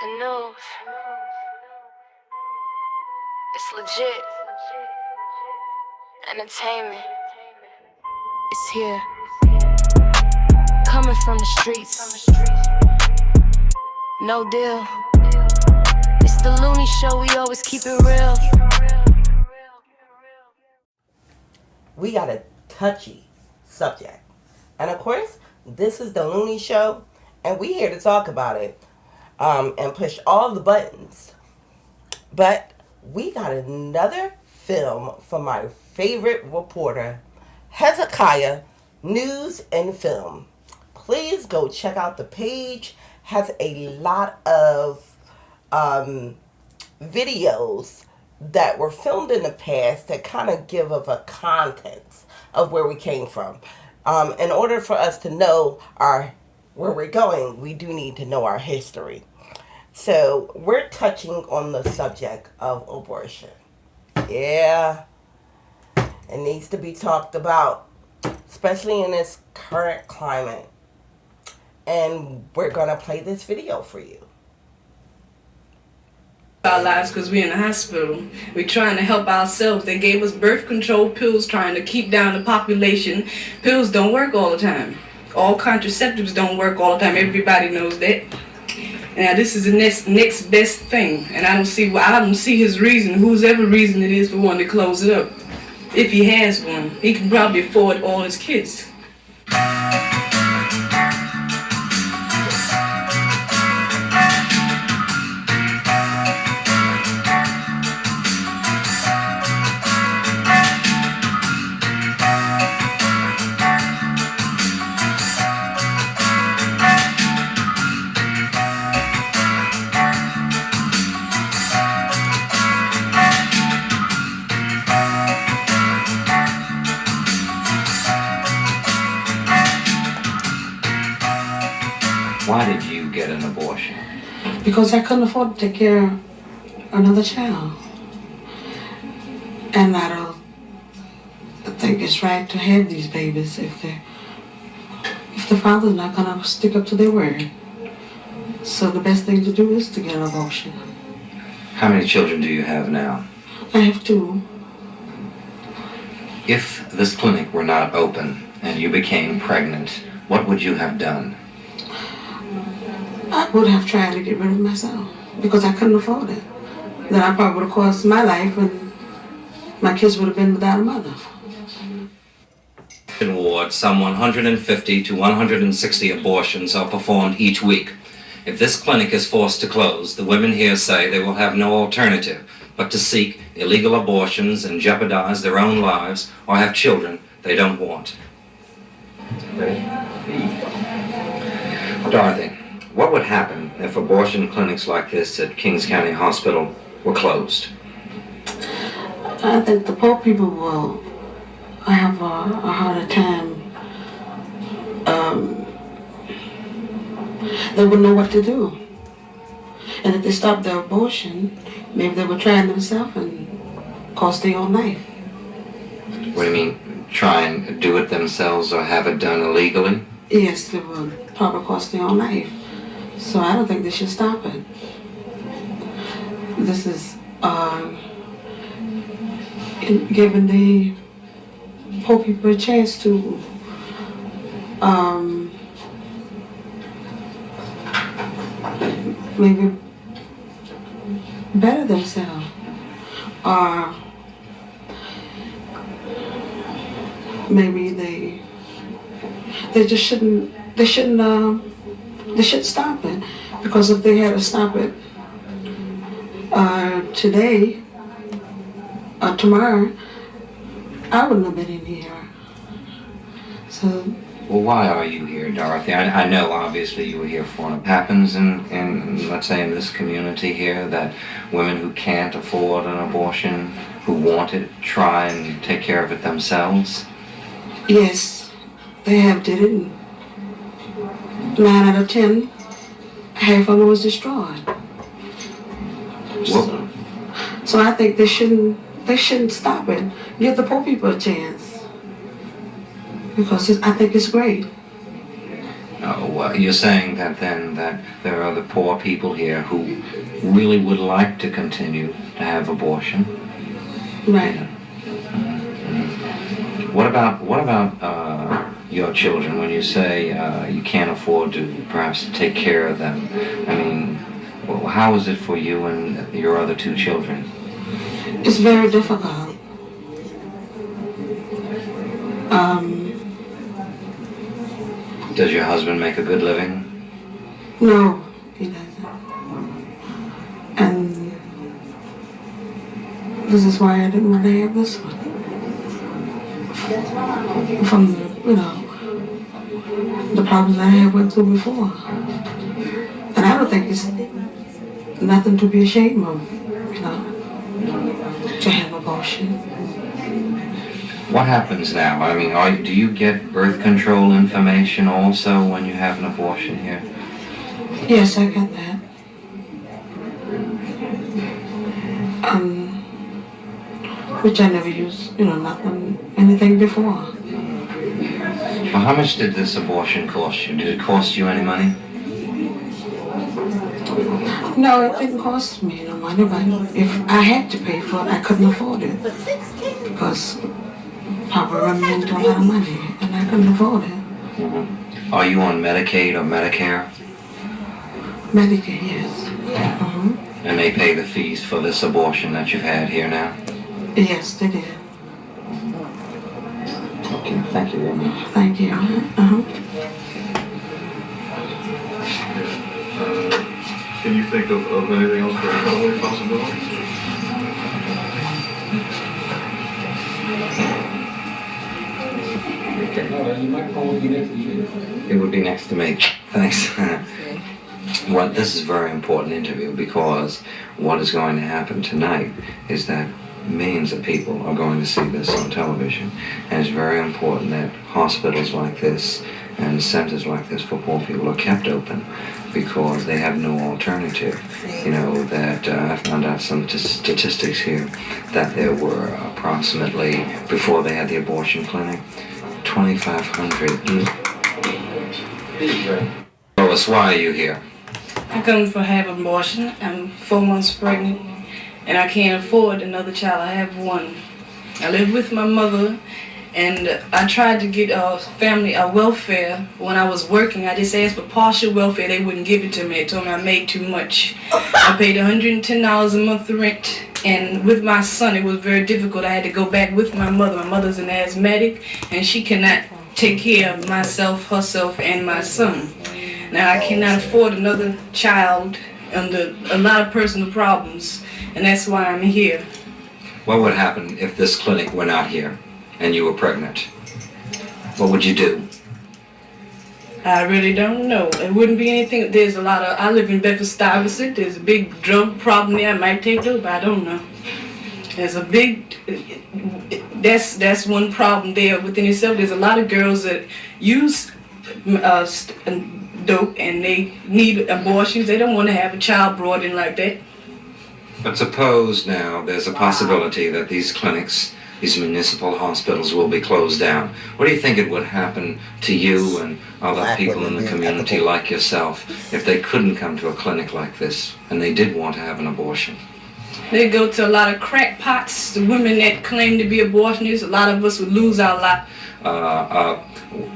The news. It's legit. Entertainment. It's here. Coming from the streets. No deal. It's the Looney Show, we always keep it real. We got a touchy subject. And of course, this is the Looney Show, and we here to talk about it and push all the buttons. But we got another film from my favorite reporter, Hezekiah, News and Film. Please go check out the page. Has a lot of videos that were filmed in the past that kind of give of a context of where we came from. In order for us to know where we're going, we do need to know our history. So we're touching on the subject of abortion. Yeah, it needs to be talked about, especially in this current climate. And we're going to play this video for you. Our lives because we're in the hospital. We're trying to help ourselves. They gave us birth control pills trying to keep down the population. Pills don't work all the time. All contraceptives don't work all the time. Everybody knows that. Now this is the next best thing, and I don't see his reason, whosever reason it is, for wanting to close it up. If he has one, he can probably afford all his kids. Why did you get an abortion? Because I couldn't afford to take care of another child. And I don't think it's right to have these babies if the father's not gonna stick up to their word. So the best thing to do is to get an abortion. How many children do you have now? I have two. If this clinic were not open and you became pregnant, what would you have done? I would have tried to get rid of myself because I couldn't afford it. Then I probably would have cost my life and my kids would have been without a mother. In ward, some 150 to 160 abortions are performed each week. If this clinic is forced to close, the women here say they will have no alternative but to seek illegal abortions and jeopardize their own lives or have children they don't want. Dorothy, what would happen if abortion clinics like this at Kings County Hospital were closed? I think the poor people will have a harder time. They wouldn't know what to do. And if they stopped their abortion, maybe they would try it themselves and cost their own life. What do you mean, try and do it themselves or have it done illegally? Yes, they would probably cost their own life. So I don't think they should stop it. This is giving the poor people a chance to maybe better themselves, or maybe they just shouldn't stop it, because if they had to stop it today or tomorrow, I wouldn't have been in here. So. Well, why are you here, Dorothy? I know, obviously, you were here for it. It happens in, let's say, in this community here, that women who can't afford an abortion, who want it, try and take care of it themselves. Yes, they have did it. 9 out of 10, half of them was destroyed. So I think they shouldn't stop it. Give the poor people a chance. Because I think it's great. Well, you're saying that then that there are the poor people here who really would like to continue to have abortion. Right. What about your children? When you say you can't afford to perhaps take care of them, I mean, well, how is it for you and your other two children? It's very difficult. Does your husband make a good living? No, he doesn't. And this is why I didn't want to have this one. From the problems I had went through before. And I don't think it's nothing to be ashamed of, to have abortion. What happens now? I mean, do you get birth control information also when you have an abortion here? Yes, I get that. Which I never used, anything before. Well, how much did this abortion cost you? Did it cost you any money? No, it didn't cost me no money, but if I had to pay for it, I couldn't afford it. Because Papa run me into a lot of money, and I couldn't afford it. Mm-hmm. Are you on Medicaid or Medicare? Medicaid, yes. Mm-hmm. And they pay the fees for this abortion that you've had here now? Yes, they did. Okay, thank you very much. Thank you. Can you think of anything else for recovery possibilities? It would be next to me. Thanks. Well, this is a very important interview because what is going to happen tonight is that millions of people are going to see this on television. And it's very important that hospitals like this and centers like this for poor people are kept open because they have no alternative. That I found out some statistics here that there were approximately, before they had the abortion clinic, 2,500. Lois, why are you here? I come for have an abortion. I'm 4 months pregnant, and I can't afford another child. I have one. I live with my mother, and I tried to get family welfare when I was working. I just asked for partial welfare. They wouldn't give it to me. They told me I made too much. I paid $110 a month rent, and with my son, it was very difficult. I had to go back with my mother. My mother's an asthmatic, and she cannot take care of herself, and my son. Now, I cannot afford another child under a lot of personal problems, and that's why I'm here. What would happen if this clinic went out here and you were pregnant? What would you do? I really don't know. It wouldn't be anything. There's a lot of, I live in Bedford-Stuyvesant. There's a big drug problem there. I might take those, but I don't know. There's a big, that's one problem there within itself. There's a lot of girls that use dope and they need abortions. They don't want to have a child brought in like that. But suppose now there's a possibility that these clinics, these municipal hospitals will be closed down. What do you think it would happen to you and other people in the community like yourself if they couldn't come to a clinic like this and they did want to have an abortion? They go to a lot of crackpots, the women that claim to be abortionists. A lot of us would lose our life.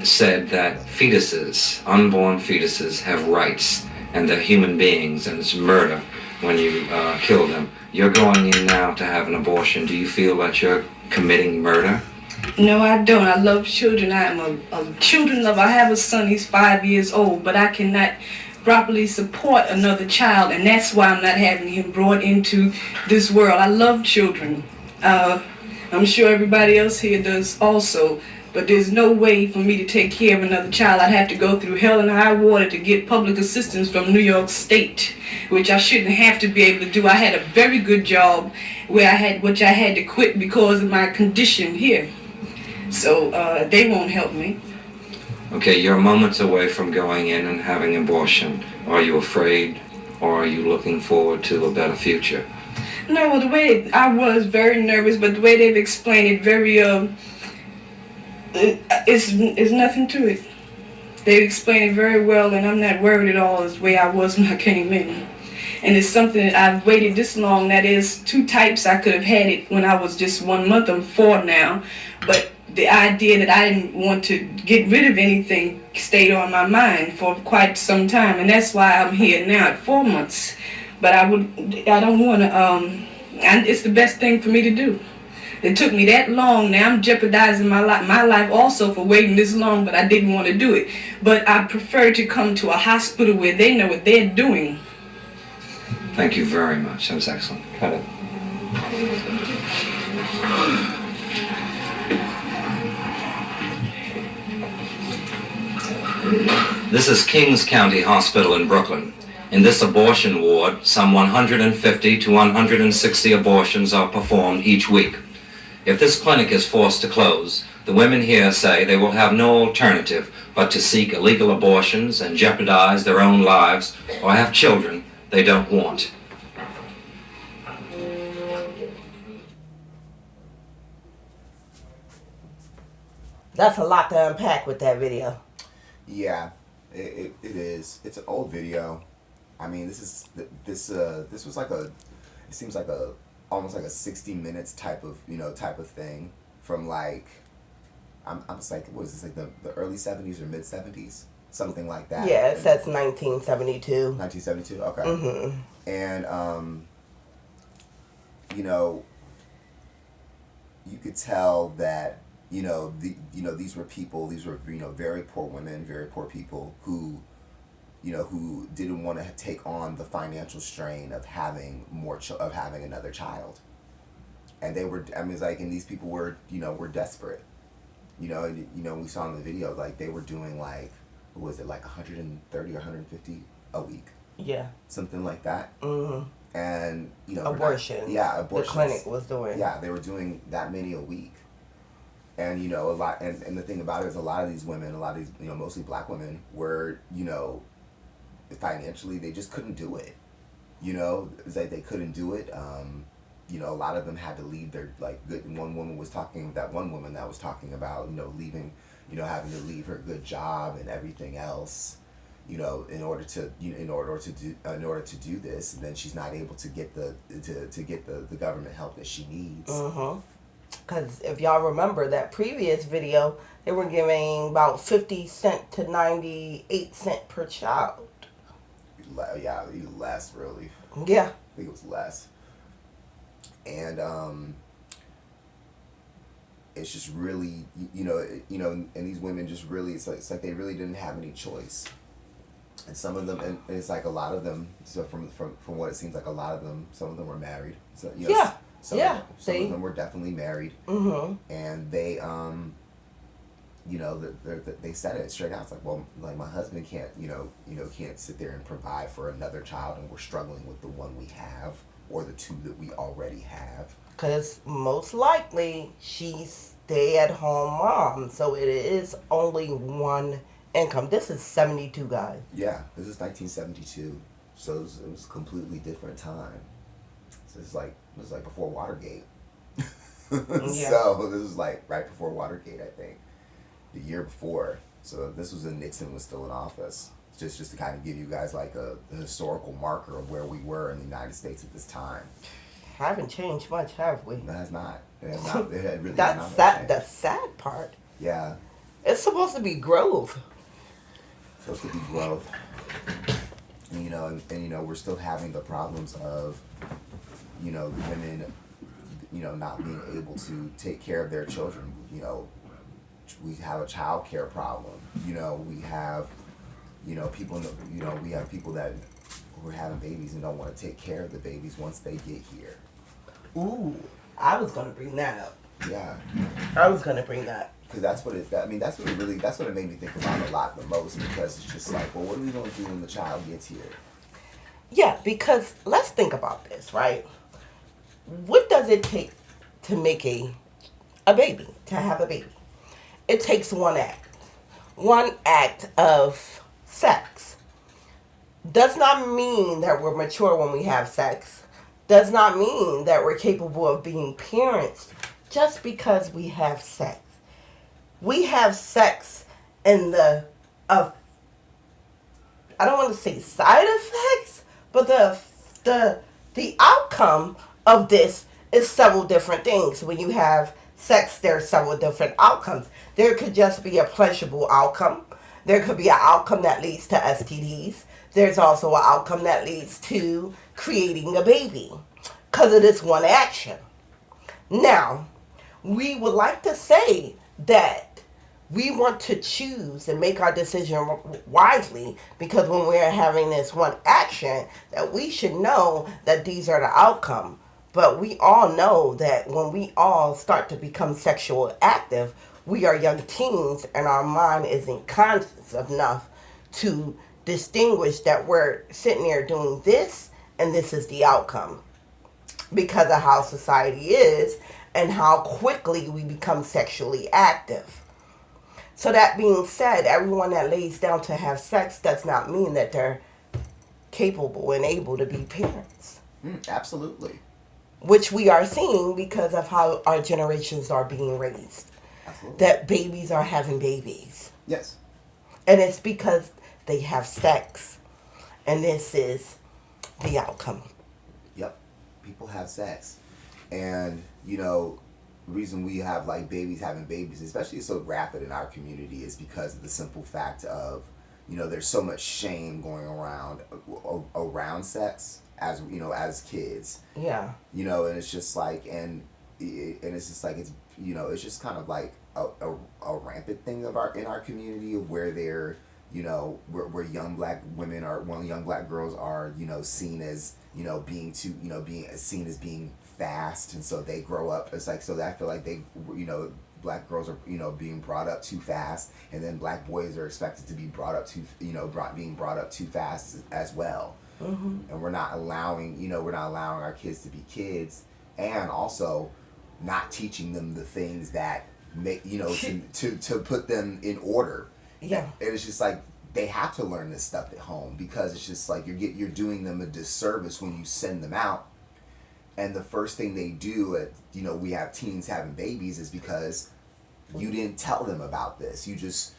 Said that fetuses, unborn fetuses, have rights and they're human beings and it's murder when you kill them. You're going in now to have an abortion. Do you feel that you're committing murder? No, I don't. I love children. I am a children lover. I have a son. He's 5 years old, but I cannot properly support another child, and that's why I'm not having him brought into this world. I love children. I'm sure everybody else here does also, but there's no way for me to take care of another child. I'd have to go through hell and high water to get public assistance from New York State, which I shouldn't have to be able to do. I had a very good job which I had to quit because of my condition here. So they won't help me. Okay, you're moments away from going in and having an abortion. Are you afraid, or are you looking forward to a better future? No, the way I was very nervous, but the way they've explained it, very it's nothing to it. They explain it very well, and I'm not worried at all as the way I was when I came in. And it's something that I've waited this long. That is 2 types. I could have had it when I was just 1 month. I'm 4 now. But the idea that I didn't want to get rid of anything stayed on my mind for quite some time. And that's why I'm here now at 4 months. But I don't want to, it's the best thing for me to do. It took me that long. Now I'm jeopardizing my life also for waiting this long, but I didn't want to do it. But I prefer to come to a hospital where they know what they're doing. Thank you very much. That was excellent. Cut it. This is Kings County Hospital in Brooklyn. In this abortion ward, some 150 to 160 abortions are performed each week. If this clinic is forced to close, the women here say they will have no alternative but to seek illegal abortions and jeopardize their own lives or have children they don't want. That's a lot to unpack with that video. Yeah, it is. It's an old video. I mean, this was like it seems like almost like a 60 minutes type of thing from like, I'm just like, what is this, like the early 70s or mid 70s? Something like that. Yeah, it says 1972. 1972, okay. Mm-hmm. And, you could tell that, these were very poor women, very poor people who didn't want to take on the financial strain of having having another child. And they were, and these people were desperate. We saw in the video, like, they were doing, like, what was it, like 130 or 150 a week? Yeah. Something like that. Mm-hmm. And, abortion. abortions. The clinic was doing. Yeah, they were doing that many a week. And, a lot, and the thing about it is a lot of these women, mostly black women, were, financially, they just couldn't do it. It's like they couldn't do it. A lot of them had to leave their, one woman that was talking about, leaving, having to leave her good job and everything else, in order to do this, and then she's not able to get the government help that she needs. Mm-hmm. Because if y'all remember that previous video, they were giving about 50 cents to 98 cents per child. Yeah, even less, really. Yeah. I think it was less. And it's just really, and these women just really, it's like they really didn't have any choice. And some of them, and it's like a lot of them, so from what it seems like, a lot of them, some of them were married. So, yeah. Some of them were definitely married. Mm-hmm. And they, they said it straight out. It's like, well, like, my husband can't, can't sit there and provide for another child, and we're struggling with the one we have, or the 2 that we already have. Because most likely she's stay-at-home mom, so it is only one income. This is 72, guys. Yeah, this is 1972, so it was a completely different time. So it was like before Watergate. Yeah. So this was like right before Watergate, I think, the year before. So this was when Nixon was still in office. Just to kind of give you guys like a historical marker of where we were in the United States at this time. Haven't changed much, have we? It has not. It has not. It really That's has not sad. changed. The sad part. Yeah. It's supposed to be growth. Supposed to be growth. And we're still having the problems of, women, not being able to take care of their children. We have a child care problem. We have, people, we have people that who are having babies and don't want to take care of the babies once they get here. Ooh, I was gonna bring that up. Yeah. I was gonna bring that. Because that's what it made me think about a lot the most, because it's just like, well, what are we going to do when the child gets here? Yeah, because let's think about this, right? What does it take to make a baby, to have a baby? It takes one act of sex. Does not mean that we're mature when we have sex. Does not mean that we're capable of being parents just because we have sex. We have sex in the of, I don't want to say side effects, but the outcome of this is several different things. When you have sex, there are several different outcomes. There could just be a pleasurable outcome. There could be an outcome that leads to STDs. There's also an outcome that leads to creating a baby, because it is one action. Now, we would like to say that we want to choose and make our decision wisely, because when we're having this one action, that we should know that these are the outcome. But we all know that when we all start to become sexually active, we are young teens and our mind isn't conscious enough to distinguish that we're sitting there doing this and this is the outcome, because of how society is and how quickly we become sexually active. So that being said, everyone that lays down to have sex does not mean that they're capable and able to be parents. Absolutely. Which we are seeing because of how our generations are being raised. Absolutely. That babies are having babies. Yes. And it's because they have sex. And this is the outcome. Yep. People have sex. And, you know, the reason we have like babies having babies, especially so rapid in our community, is because of the simple fact of, you know, there's so much shame going around sex as, you know, as kids. Yeah. You know, and it's just like, and it's just like, it's, you know, it's just kind of like a rampant thing in our community, of where they're, you know, where young black women are, young black girls are, you know, seen as, you know, being seen as being fast, and so they grow up. It's like, so that I feel like they, you know, black girls are, you know, being brought up too fast, and then black boys are expected to be brought up too, you know, being brought up too fast as well. Mm-hmm. And we're not allowing our kids to be kids, and also not teaching them the things that make, you know, to put them in order. Yeah. And it's just like, they have to learn this stuff at home, because it's just like you're doing them a disservice when you send them out. And the first thing they do at, you know, we have teens having babies, is because you didn't tell them about this. You just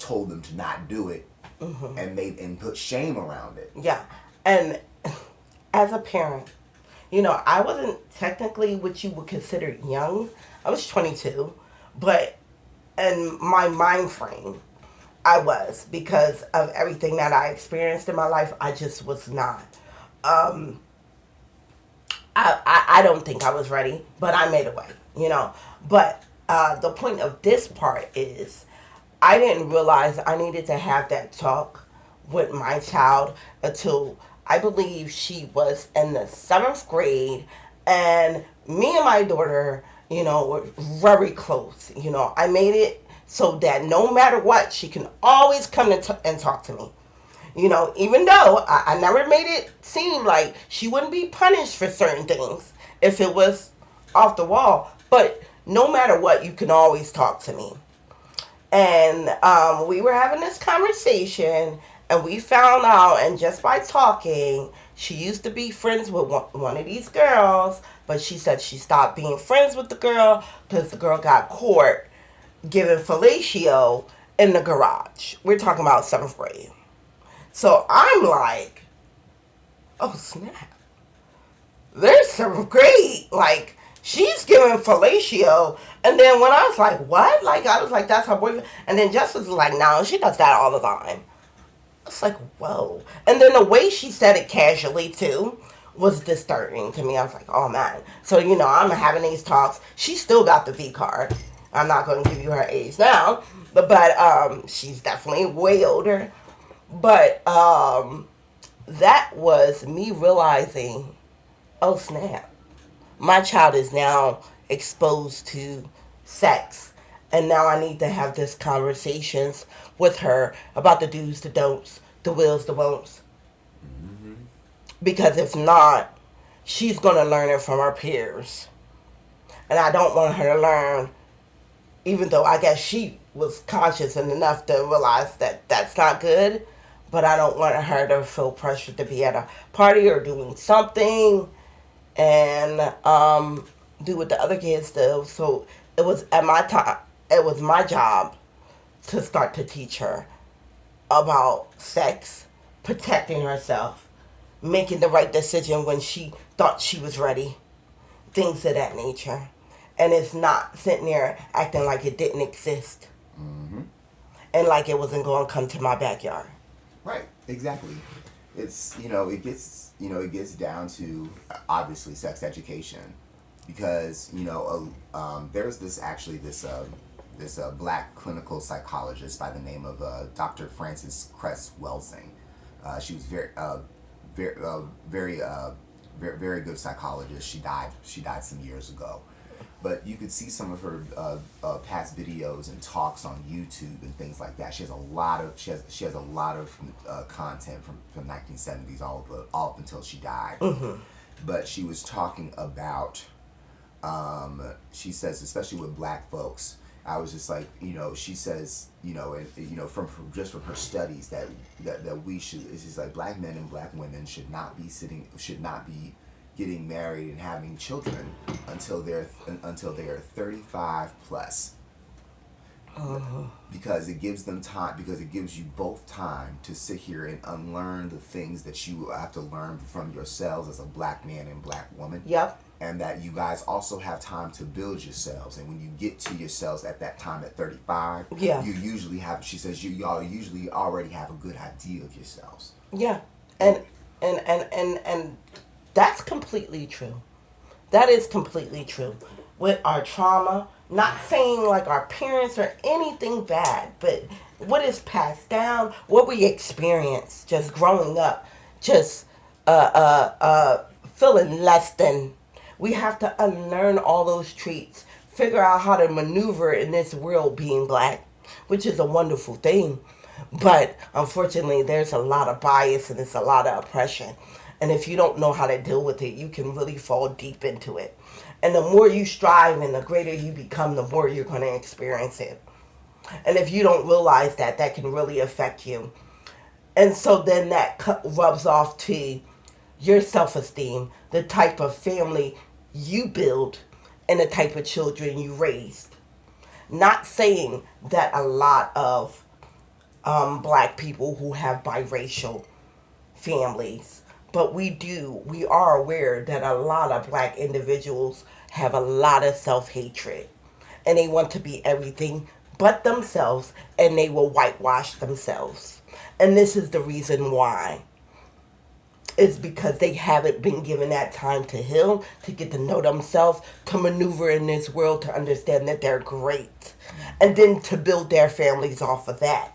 told them to not do it, mm-hmm. and put shame around it. Yeah. And as a parent, you know, I wasn't technically what you would consider young. I was 22, but in my mind frame, I was, because of everything that I experienced in my life. I just was not. I don't think I was ready, but I made a way, you know. But the point of this part is, I didn't realize I needed to have that talk with my child until I believe she was in the 7th grade, and me and my daughter, you know, were very close. You know, I made it so that no matter what, she can always come and talk to me. You know, even though I never made it seem like she wouldn't be punished for certain things if it was off the wall. But no matter what, you can always talk to me. And we were having this conversation, and we found out, and just by talking, she used to be friends with one of these girls, but she said she stopped being friends with the girl because the girl got caught giving fellatio in the garage. We're talking about 7th grade. So I'm like, oh snap, there's 7th grade. Like, she's giving fellatio. And then when I was like, what? Like, I was like, that's her boyfriend. And then Justice was like, no, she does that all the time. It's like, whoa. And then the way she said it casually too was disturbing to me. I was like, oh man. So, you know, I'm having these talks. She still got the V card. I'm not going to give you her age now, but she's definitely way older. But that was me realizing, oh snap, my child is now exposed to sex, and now I need to have this conversations with her about the do's, the don'ts, the wills, the won'ts. Mm-hmm. Because if not, she's going to learn it from her peers. And I don't want her to learn, even though I guess she was conscious enough to realize that that's not good. But I don't want her to feel pressured to be at a party or doing something and do what the other kids do. So it was at my time, it was my job to start to teach her about sex, protecting herself, making the right decision when she thought she was ready, things of that nature. And it's not sitting there acting like it didn't exist and like it wasn't going to come to my backyard. Right, exactly. It's it gets down to obviously sex education, because there's this black clinical psychologist by the name of Dr. Frances Cress Welsing. She was very very good psychologist. She died some years ago. But you could see some of her past videos and talks on YouTube and things like that. She has a lot of content from 1970s all up until she died. But she was talking about she says, especially with black folks, I was just like, she says, from her studies that we should, it's just like black men and black women should not be getting married and having children until they are 35 plus. Because it gives them time, because it gives you both time to sit here and unlearn the things that you have to learn from yourselves as a black man and black woman. Yep. And that you guys also have time to build yourselves. And when you get to yourselves at that time at 35, yeah, you usually have, she says, y'all usually already have a good idea of yourselves. Yeah. And that's completely true. That is completely true. With our trauma, not saying like our parents or anything bad, but what is passed down, what we experience just growing up, just feeling less than. We have to unlearn all those traits, figure out how to maneuver in this world being black, which is a wonderful thing. But unfortunately, there's a lot of bias and it's a lot of oppression. And if you don't know how to deal with it, you can really fall deep into it. And the more you strive and the greater you become, the more you're going to experience it. And if you don't realize that, that can really affect you. And so then that rubs off to your self-esteem, the type of family you build, and the type of children you raised. Not saying that a lot of black people who have biracial families, but we are aware that a lot of black individuals have a lot of self-hatred, and they want to be everything but themselves, and they will whitewash themselves. And this is the reason why. It's because they haven't been given that time to heal, to get to know themselves, to maneuver in this world, to understand that they're great, and then to build their families off of that.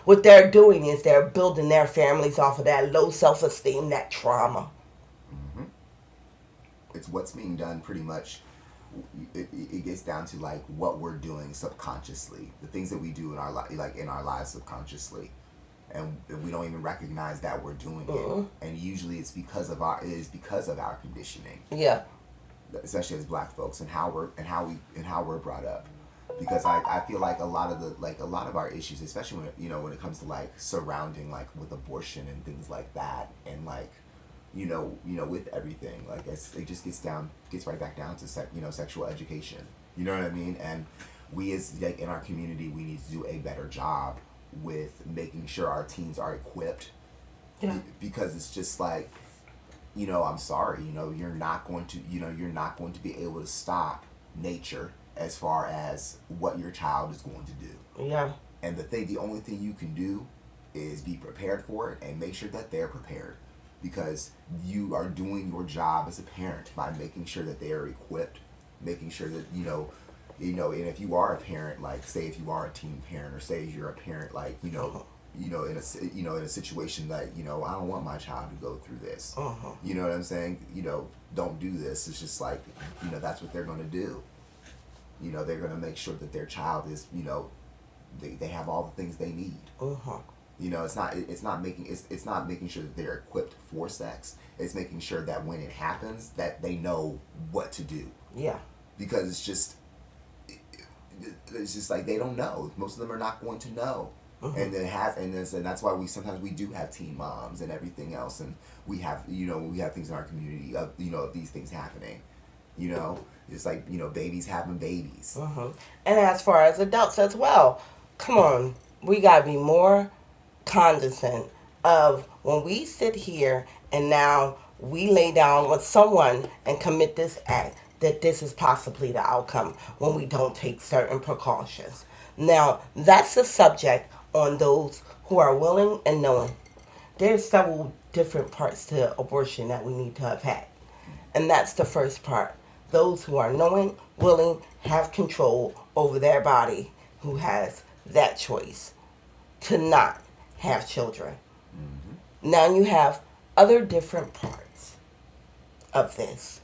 What they're doing is they're building their families off of that low self-esteem, that trauma. Mm-hmm. It's what's being done pretty much. It gets down to like what we're doing subconsciously, the things that we do in our lives subconsciously, and we don't even recognize that we're doing it. And usually it's because of our conditioning. Yeah. Especially as black folks, and how we're brought up. Because I feel like a lot of our issues, especially when it comes to like surrounding like with abortion and things like that, and like with everything, like it just gets right back down to sexual education. You know what I mean? And we as like in our community, we need to do a better job with making sure our teens are equipped. Yeah. Because it's just like, I'm sorry, you're not going to be able to stop nature as far as what your child is going to do. Yeah. And the only thing you can do is be prepared for it and make sure that they're prepared, because you are doing your job as a parent by making sure that they are equipped, making sure that and if you are a parent, like say if you are a teen parent, or say you're a parent like in a situation that I don't want my child to go through this. You know what I'm saying? Don't do this. It's just like that's what they're going to do. They're going to make sure that their child is, they have all the things they need. It's not making sure that they're equipped for sex. It's making sure that when it happens, that they know what to do. Yeah. Because it's just like they don't know. Most of them are not going to know. And that's why sometimes we do have teen moms and everything else, and we have things in our community of these things happening. It's like, babies having babies. And as far as adults as well, come on, we gotta be more cognizant of when we sit here and now we lay down with someone and commit this act, that this is possibly the outcome when we don't take certain precautions. Now, that's the subject on those who are willing and knowing. There's several different parts to abortion that we need to have had. And that's the first part. Those who are knowing, willing, have control over their body, who has that choice to not have children. Mm-hmm. Now you have other different parts of this.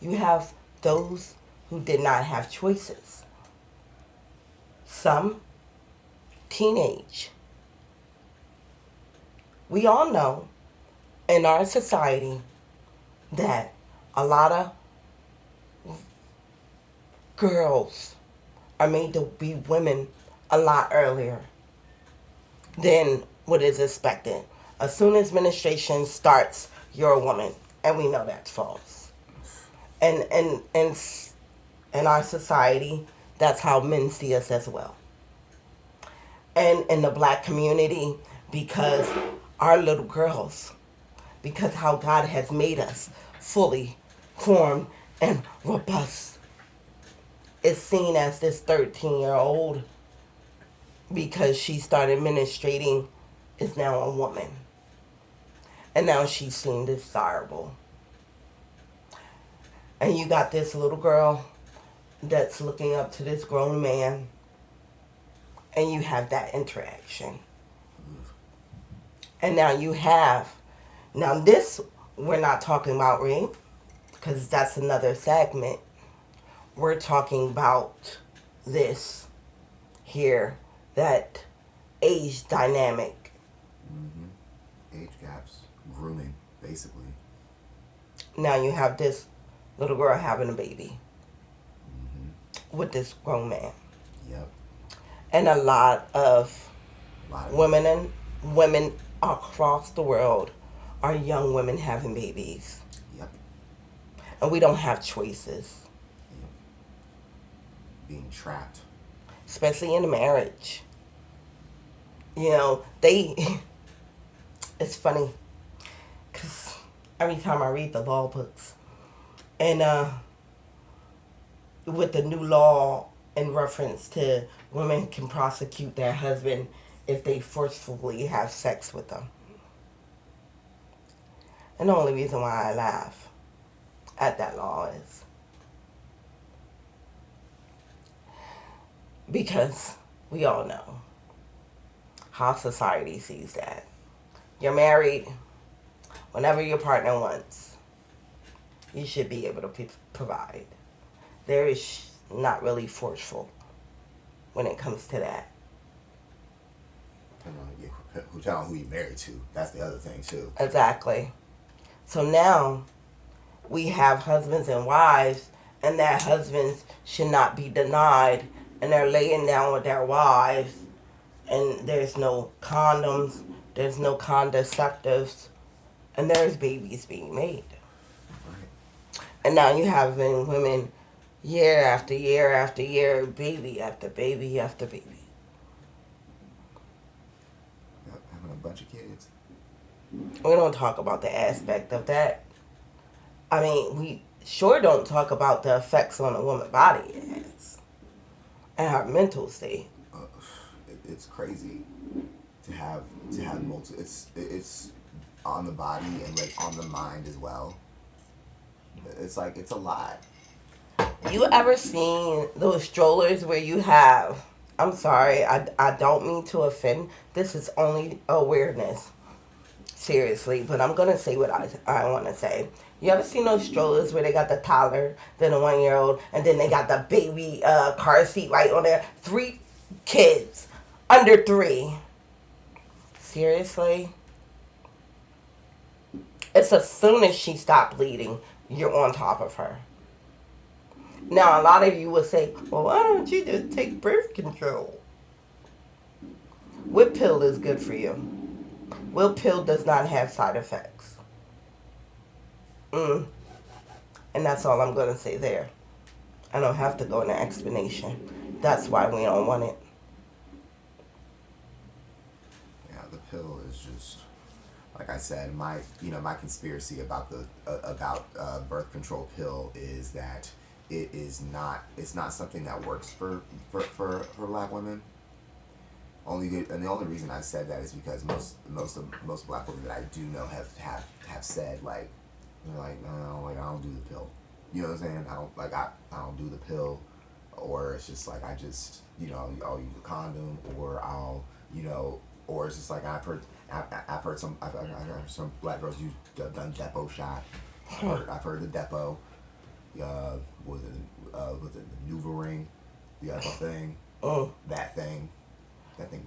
You have those who did not have choices. Some teenage. We all know in our society that a lot of girls are made to be women a lot earlier than what is expected. As soon as menstruation starts, you're a woman, and we know that's false. And in our society, that's how men see us as well. And in the black community, because our little girls, because how God has made us fully formed and robust, is seen as this 13-year-old because she started menstruating is now a woman. And now she's seen desirable. And you got this little girl that's looking up to this grown man, and you have that interaction. And now now this, we're not talking about rape, because that's another segment. We're talking about this here, that age dynamic. Mm-hmm. Age gaps, grooming, basically. Now you have this little girl having a baby with this grown man. Yep. And a lot of women across the world are young women having babies. Yep. And we don't have choices. Yep. Being trapped. Especially in a marriage. You know, it's funny, because every time I read the law books, and with the new law in reference to women can prosecute their husband if they forcefully have sex with them. And the only reason why I laugh at that law is because we all know how society sees that. You're married, whenever your partner wants, you should be able to provide. There is not really forceful when it comes to that. Depending on who you're married to. That's the other thing, too. Exactly. So now we have husbands and wives, and that husbands should not be denied, and they're laying down with their wives, and there's no condoms, there's no contraceptives, and there's babies being made. Right. And now you have women year after year after year, baby after baby after baby. Yep, having a bunch of kids. We don't talk about the aspect of that. I mean, we sure don't talk about the effects on a woman's body it has and her mental state. It's crazy to have multiple. It's on the body and like on the mind as well. It's like it's a lot. You ever seen those strollers where you have? I'm sorry, I don't mean to offend. This is only awareness. Seriously, but I'm gonna say what I want to say. You ever seen those strollers where they got the toddler, then a 1-year-old, and then they got the baby car seat right on there? 3 kids under 3. Seriously? It's as soon as she stopped bleeding, you're on top of her. Now, a lot of you will say, well, why don't you just take birth control? What pill is good for you? What pill does not have side effects? And that's all I'm going to say there. I don't have to go into explanation. That's why we don't want it. Yeah, pill is just, like I said, my conspiracy about the birth control pill is that it's not something that works for black women. And the only reason I said that is because most black women that I do know have said, like, they're like, no, like, I don't do the pill. You know what I'm saying? I don't do the pill, or it's just like, I just, I'll use a condom, or or it's just like, I've heard some black girls done Depo shot. I've heard the Depo. Was it the NuvaRing, the other thing? That thing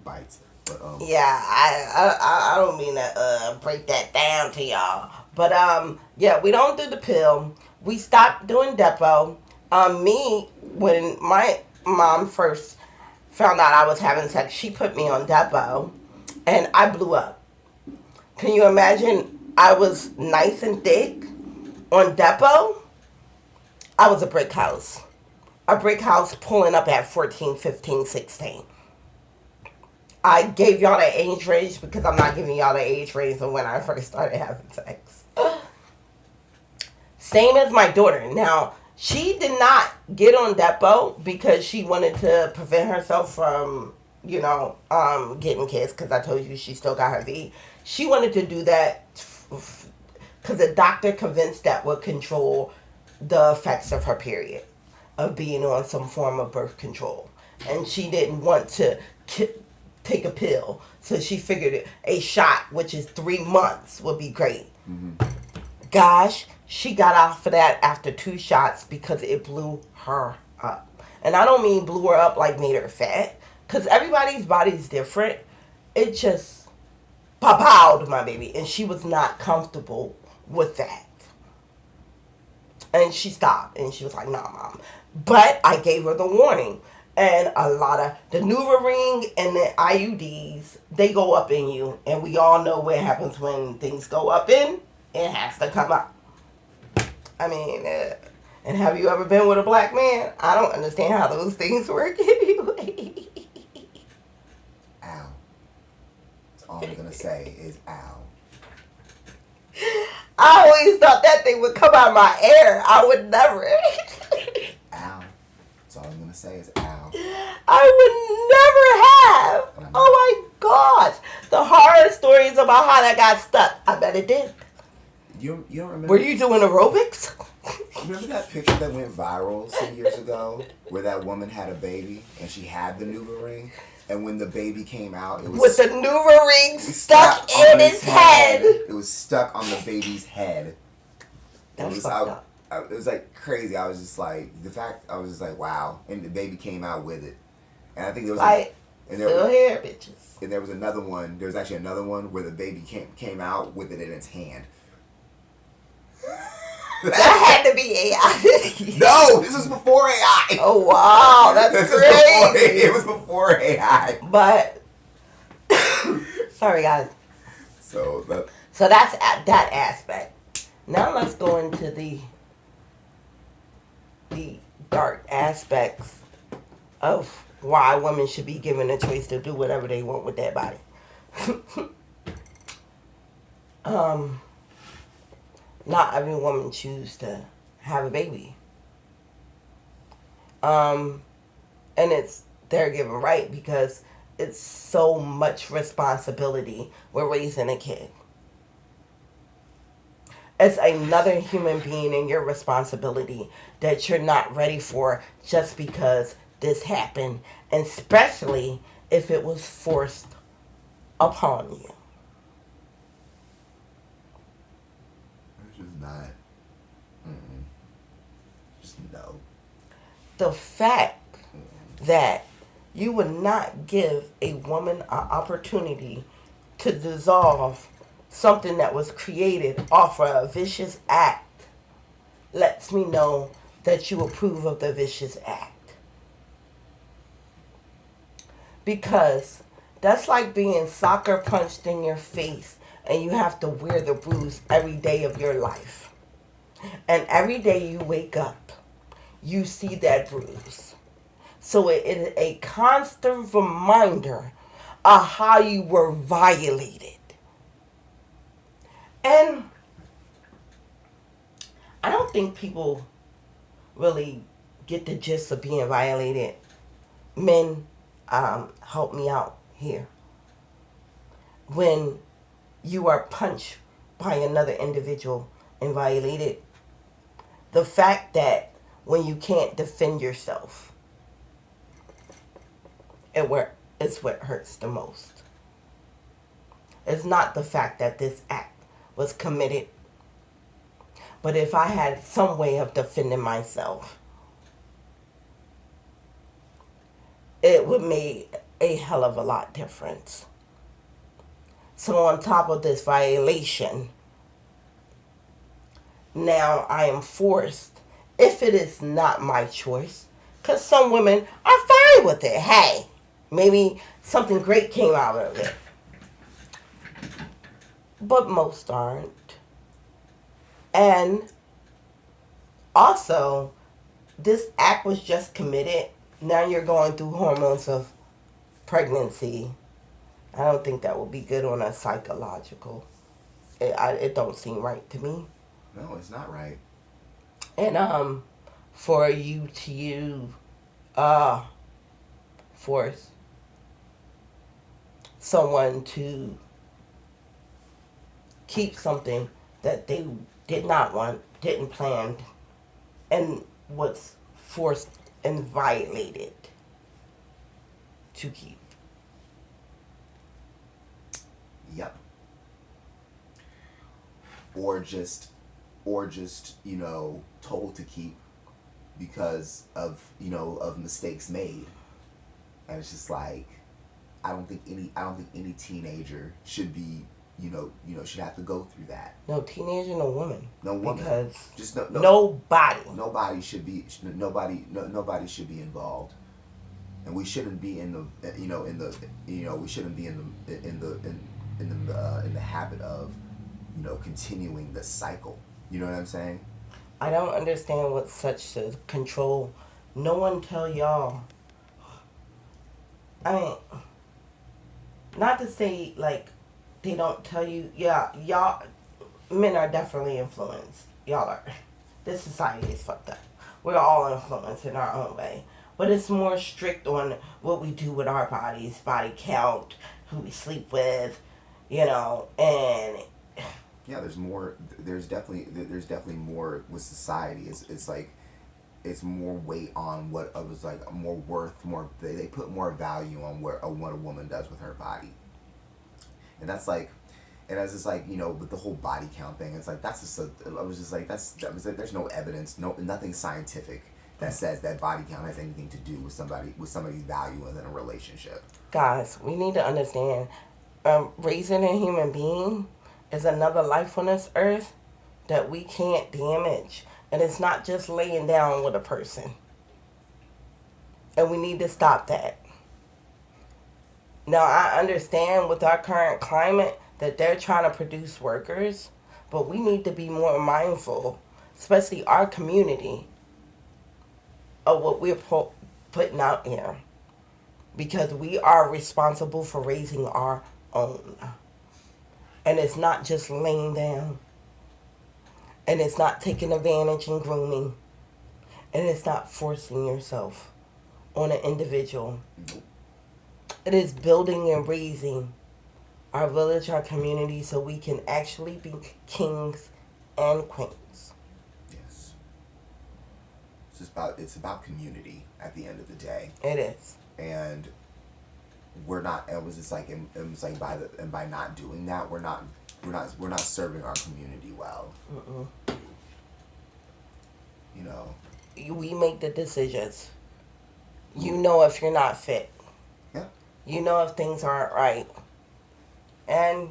bites. But yeah, I don't mean to break that down to y'all, but yeah, we don't do the pill. We stopped doing Depo. Me, when my mom first found out I was having sex, she put me on Depo, and I blew up. Can you imagine? I was nice and thick on Depo. I was a brick house. A brick house pulling up at 14, 15, 16. I gave y'all the age range because I'm not giving y'all the age range of when I first started having sex. Same as my daughter. Now, she did not get on Depo because she wanted to prevent herself from, getting kids, because I told you she still got her V. She wanted to do that because the doctor convinced that would control the effects of her period, of being on some form of birth control. And she didn't want to take a pill. So she figured a shot, which is 3 months, would be great. Mm-hmm. Gosh, she got off of that after 2 shots because it blew her up. And I don't mean blew her up like made her fat, because everybody's body's different. It just pow-powed my baby, and she was not comfortable with that. And she stopped, and she was like, nah, Mom. But I gave her the warning. And a lot of the NuvaRing and the IUDs, they go up in you. And we all know what happens when things go up in. It has to come out. I mean, and have you ever been with a black man? I don't understand how those things work anyway. Ow. That's all I'm going to say is ow. I always thought that thing would come out of my air. I would never. Ow. That's all I'm going to say is ow. I would never have. Oh my gosh. The horror stories about how that got stuck. I bet it did. You don't remember? Were you doing aerobics? Remember that picture that went viral some years ago where that woman had a baby and she had the NuvaRing? And when the baby came out, it was with the NuvaRing stuck in his head. It was stuck on the baby's head. That's fucked up. It was like crazy. I was just like, wow. And the baby came out with it. And I think there was still here, bitches. And there was another one. There was actually another one where the baby came out with it in its hand. That had to be AI. No, this was before AI. Oh wow, that's crazy. It was before AI. But sorry, guys. So that's that aspect. Now let's go into the dark aspects of why women should be given a choice to do whatever they want with their body. Not every woman chooses to have a baby. And it's their given right because it's so much responsibility with raising a kid. It's another human being and your responsibility that you're not ready for just because this happened, and especially if it was forced upon you. Not. Just no. The fact that you would not give a woman an opportunity to dissolve something that was created off of a vicious act lets me know that you approve of the vicious act. Because that's like being soccer punched in your face and you have to wear the bruise every day of your life. And every day you wake up, you see that bruise. So it is a constant reminder of how you were violated. And I don't think people really get the gist of being violated. Men, help me out here. When you are punched by another individual and violated, the fact that when you can't defend yourself, it's what hurts the most. It's not the fact that this act was committed, but if I had some way of defending myself, it would make a hell of a lot difference. So on top of this violation, now I am forced, if it is not my choice, because some women are fine with it. Hey, maybe something great came out of it. But most aren't. And also, this act was just committed. Now you're going through hormones of pregnancy. I don't think that would be good on a psychological. It don't seem right to me. No, it's not right. And for you to force someone to keep something that they did not want, didn't plan, and was forced and violated to keep. Yep. Or just, told to keep because of, of mistakes made. And it's just like, I don't think any teenager should be, should have to go through that. No teenager, no woman. No woman. Because just nobody. Nobody should be involved. And we shouldn't be in the, we shouldn't be in the habit of, continuing the cycle. You know what I'm saying? I don't understand what such a control. No one tell y'all. I mean, not to say like they don't tell you. Yeah, y'all men are definitely influenced. Y'all are. This society is fucked up. We're all influenced in our own way. But it's more strict on what we do with our bodies, body count, who we sleep with, and yeah, there's definitely more with society. It's like it's more weight on what I was like more worth, more they put more value on what a woman does with her body. And that's like, and as it's like, with the whole body count thing, it's like that's just I was just like there's no evidence, nothing scientific that says that body count has anything to do with somebody's value within a relationship. Guys, we need to understand, raising a human being is another life on this earth that we can't damage. And it's not just laying down with a person. And we need to stop that. Now, I understand with our current climate that they're trying to produce workers, but we need to be more mindful, especially our community, of what we're putting out here. Because we are responsible for raising our own. And it's not just laying down. And it's not taking advantage and grooming. And it's not forcing yourself on an individual. It is building and raising our village, our community, so we can actually be kings and queens. Yes. It's about community at the end of the day. It is. And we're not. It was just like by not doing that, we're not serving our community well. We make the decisions. You know if you're not fit. Yeah. You know if things aren't right. And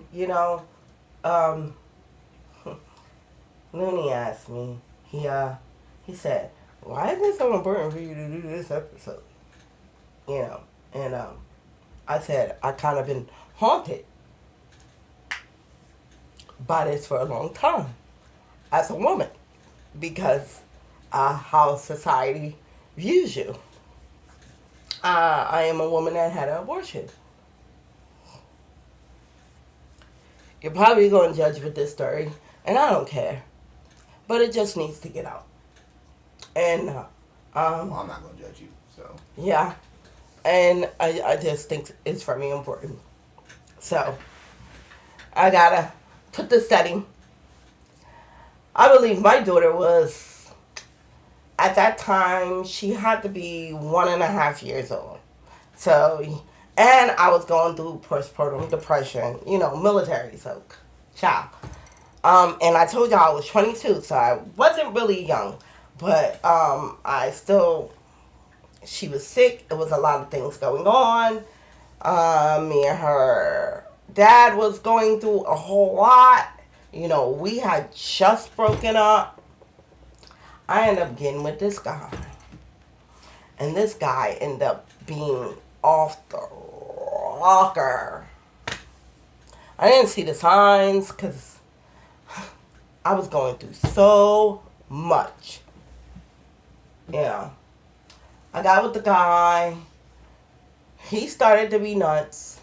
Looney asked me. He said, "Why is it so important for you to do this episode?" And I said, I kind of been haunted by this for a long time as a woman because how society views you. I am a woman that had an abortion. You're probably going to judge with this story, and I don't care. But it just needs to get out. And, Well, I'm not going to judge you, so. yeah. And I just think it's very important. So, I gotta put the setting. I believe my daughter was, at that time, she had to be 1.5 years old. So, and I was going through postpartum depression, military, so, child. And I told y'all I was 22, so I wasn't really young. But she was sick. It was a lot of things going on. Me and her dad was going through a whole lot. We had just broken up. I ended up getting with this guy. And this guy ended up being off the rocker. I didn't see the signs because I was going through so much. Yeah. I got with the guy. He started to be nuts.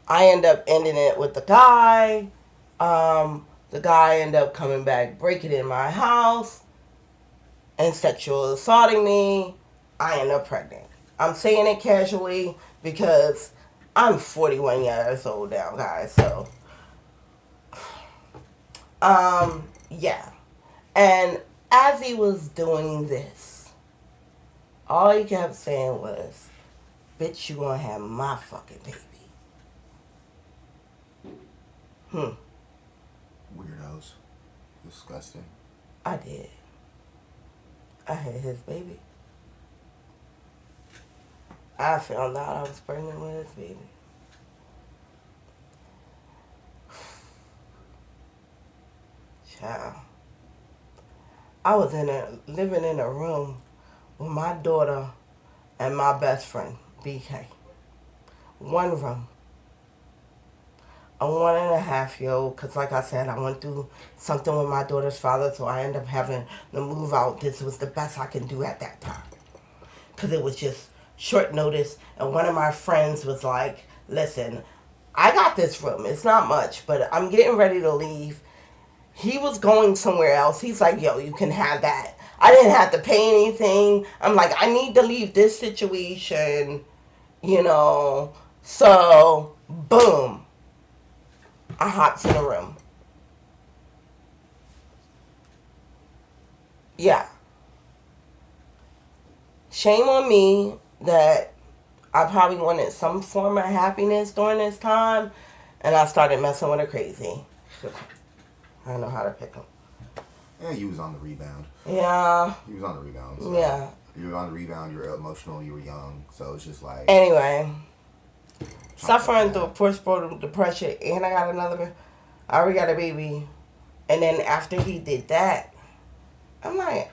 I ended up ending it with the guy. The guy ended up coming back, breaking in my house, and sexual assaulting me. I ended up pregnant. I'm saying it casually because I'm 41 years old now, guys. So, yeah. And as he was doing this, all he kept saying was, bitch, you gonna have my fucking baby. Weirdos. Disgusting. I did. I had his baby. I found out I was pregnant with his baby. Child. I was living in a room with my daughter and my best friend, BK. One room. A 1.5-year-old, because like I said, I went through something with my daughter's father, so I ended up having to move out. This was the best I could do at that time. Because it was just short notice, and one of my friends was like, listen, I got this room. It's not much, but I'm getting ready to leave. He was going somewhere else. He's like, yo, you can have that. I didn't have to pay anything. I'm like, I need to leave this situation, So, boom. I hopped in the room. Yeah. Shame on me that I probably wanted some form of happiness during this time, and I started messing with her crazy. I don't know how to pick them. Yeah, you was on the rebound. Yeah. You was on the rebound. So Yeah. You were on the rebound, you were emotional, you were young, so it's just like... Anyway. Suffering through postpartum depression, and I already got a baby. And then after he did that, I'm like,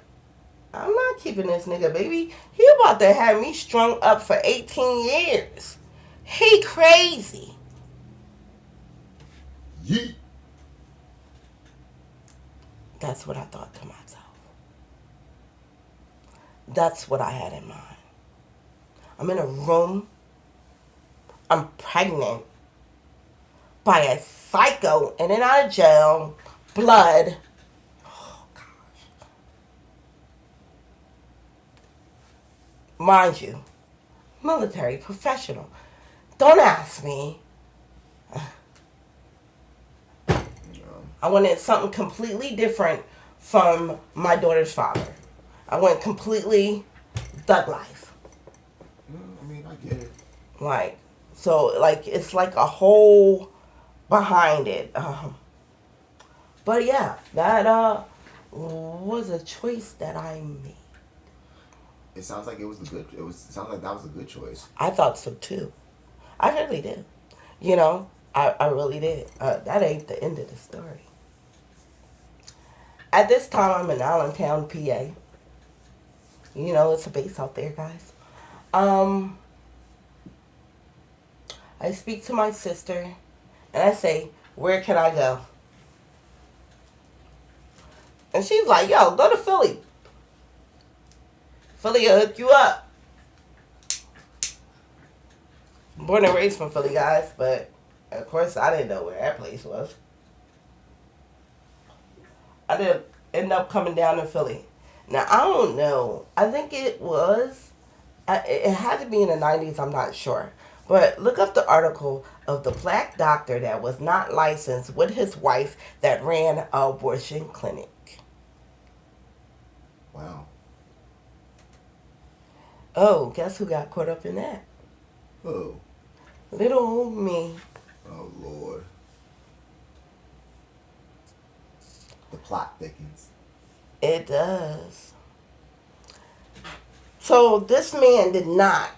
I'm not keeping this nigga, baby. He about to have me strung up for 18 years. He crazy. Yeet. That's what I thought to myself. That's what I had in mind. I'm in a room. I'm pregnant by a psycho in and out of jail. Blood. Oh, gosh. Mind you, military professional. Don't ask me. I wanted something completely different from my daughter's father. I went completely thug life. I mean, I get it. It's like a whole behind it. But yeah, that was a choice that I made. It sounds like it sounds like that was a good choice. I thought so too. I really did. I really did. That ain't the end of the story. At this time, I'm in Allentown, PA. It's a base out there, guys. I speak to my sister, and I say, where can I go? And she's like, yo, go to Philly. Philly will hook you up. Born and raised from Philly, guys, but of course I didn't know where that place was. I didn't end up coming down to Philly. Now, I don't know. I think it was, it had to be in the 90s, I'm not sure. But look up the article of the black doctor that was not licensed with his wife that ran an abortion clinic. Wow. Oh, guess who got caught up in that? Oh. Little old me. Oh, Lord. The plot thickens. It does. So this man did not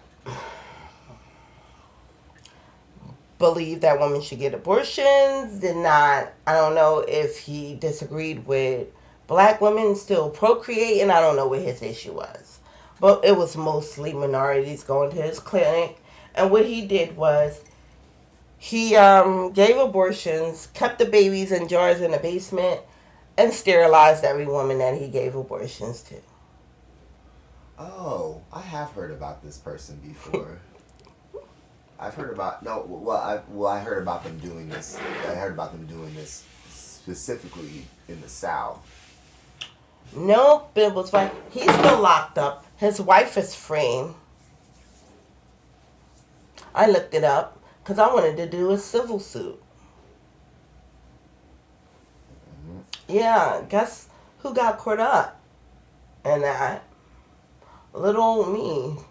believe that women should get abortions, did not, I don't know if he disagreed with black women still procreating, I don't know what his issue was. But it was mostly minorities going to his clinic. And what he did was he gave abortions, kept the babies in jars in the basement, and sterilized every woman that he gave abortions to. Oh, I have heard about this person before. I've heard about I heard about them doing this. I heard about them doing this specifically in the South. Nope, it was fine. He's still locked up. His wife is free. I looked it up because I wanted to do a civil suit. Yeah, guess who got caught up in that? Little old me.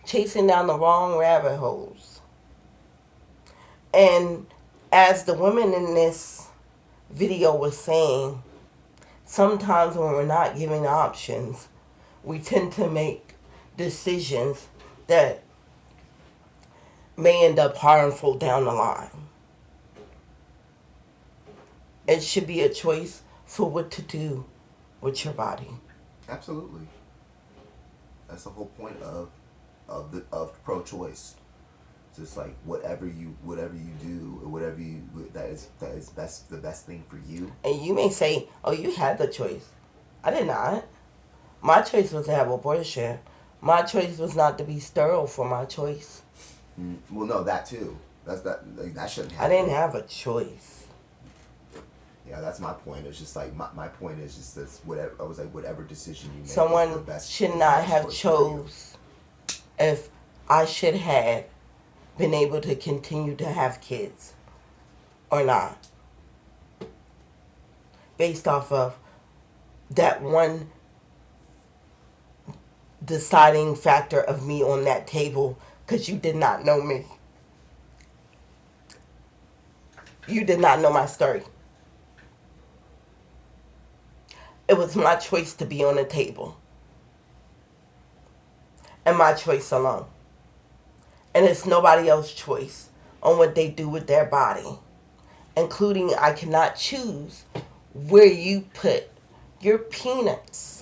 Chasing down the wrong rabbit holes. And as the women in this video was saying, sometimes when we're not given options, we tend to make decisions that may end up harmful down the line. It should be a choice for what to do with your body. Absolutely. That's the whole point of pro-choice. It's just like whatever you do, or whatever you that is the best thing for you. And you may say, "Oh, you had the choice." I did not. My choice was to have abortion. My choice was not to be sterile for my choice. Well, no, that too. That shouldn't happen. I didn't have a choice. Yeah, that's my point. It's just like my point is just this. Whatever I was like, whatever decision you make, Someone is the best, should is the not best have choice for you. chose if I should have been able to continue to have kids or not, based off of that one deciding factor of me on that table, because you did not know me. You did not know my story. It was my choice to be on the table. And my choice alone. And it's nobody else's choice on what they do with their body. Including, I cannot choose where you put your peanuts.